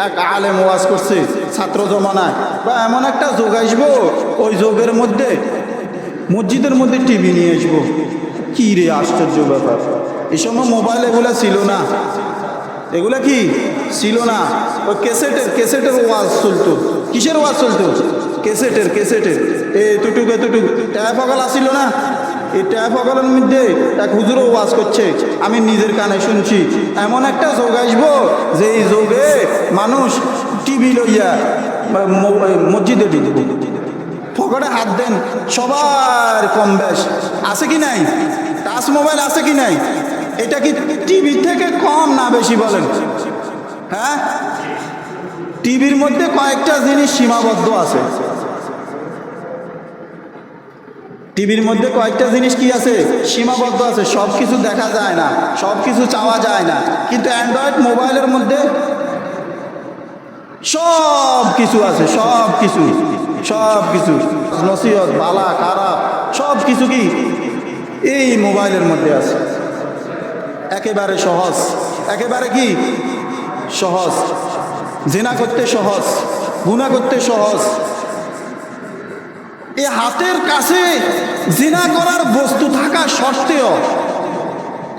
এক আলেম ওয়াজ করছে ছাত্র জমানায়, বা এমন একটা যোগ আসবো, ওই যোগের মধ্যে মসজিদের মধ্যে টিভি নিয়ে আসবো। কি রে আশ্চর্য ব্যাপার! এই সময় মোবাইল এগুলা ছিল না, এগুলা কি ছিল না। ওই ক্যাসেটের ওয়াজ চলতো। কিসের ওয়াজ চলতো? ক্যাসেটের এতটুকু ট্যাপ অগল আসিল না, এই ট্যাপ অগলের মধ্যে এক হুজুরও ওয়াজ করছে, আমি নিজের কানে শুনছি। এমন একটা যোগ আসবো যে এই যোগে মানুষ টিভি লইয়া মসজিদে ঢুকবো। পকেটে হাত দেন, সবার কম বেশ আছে কি নাই? টাচ মোবাইল আছে কি নাই? এটা কি টিভি থেকে কম না বেশি বলেন? হ্যাঁ, টিভির মধ্যে কয়েকটা জিনিস সীমাবদ্ধ আছে। টিভির মধ্যে কয়েকটা জিনিস কি আছে? সীমাবদ্ধ আছে। সব কিছু দেখা যায় না, সব কিছু চাওয়া যায় না। কিন্তু অ্যান্ড্রয়েড মোবাইলের মধ্যে সব কিছু আছে, সব কিছু নসিহত, বালা খারাপ সব কিছু কি এই মোবাইলের মধ্যে আছে। একেবারে সহজ, একেবারে কি সহজ। জিনা করতে সহজ, গুনাহ করতে সহজ। এই হাতের কাছে জিনা করার বস্তু থাকা সত্ত্বেও,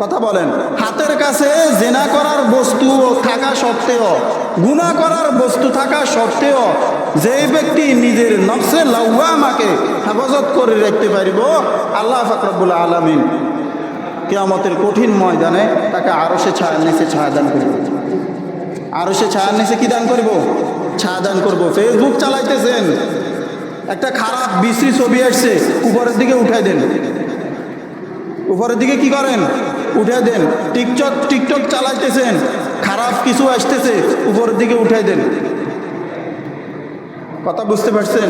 কথা বলেন, হাতের কাছে জিনা করার বস্তু থাকা সত্ত্বেও, গুনাহ করার বস্তু থাকা সত্ত্বেও যে ব্যক্তি নিজের নফসে লাওয়ামাকে হেফাজত করে রাখতে পারিব, আল্লাহ পাক রব্বুল আলামিন কিয়ামতের কঠিন ময়দানে তাকে আরশে ছায়ার নিচে ছায়া দান করব। আরশে ছায়ার নিচে কি দান করব? ছায়া দান করব। ফেসবুক চালাইতেছেন, একটা খারাপ বিশ্রী ছবি আসছে, উপরের দিকে উঠাই দেন। উপরের দিকে কি করেন? উঠাই দেন। টিকটক চালাইতেছেন, খারাপ কিছু আসতেছে, উপরের দিকে উঠাই দেন। কথা বুঝতে পারছেন?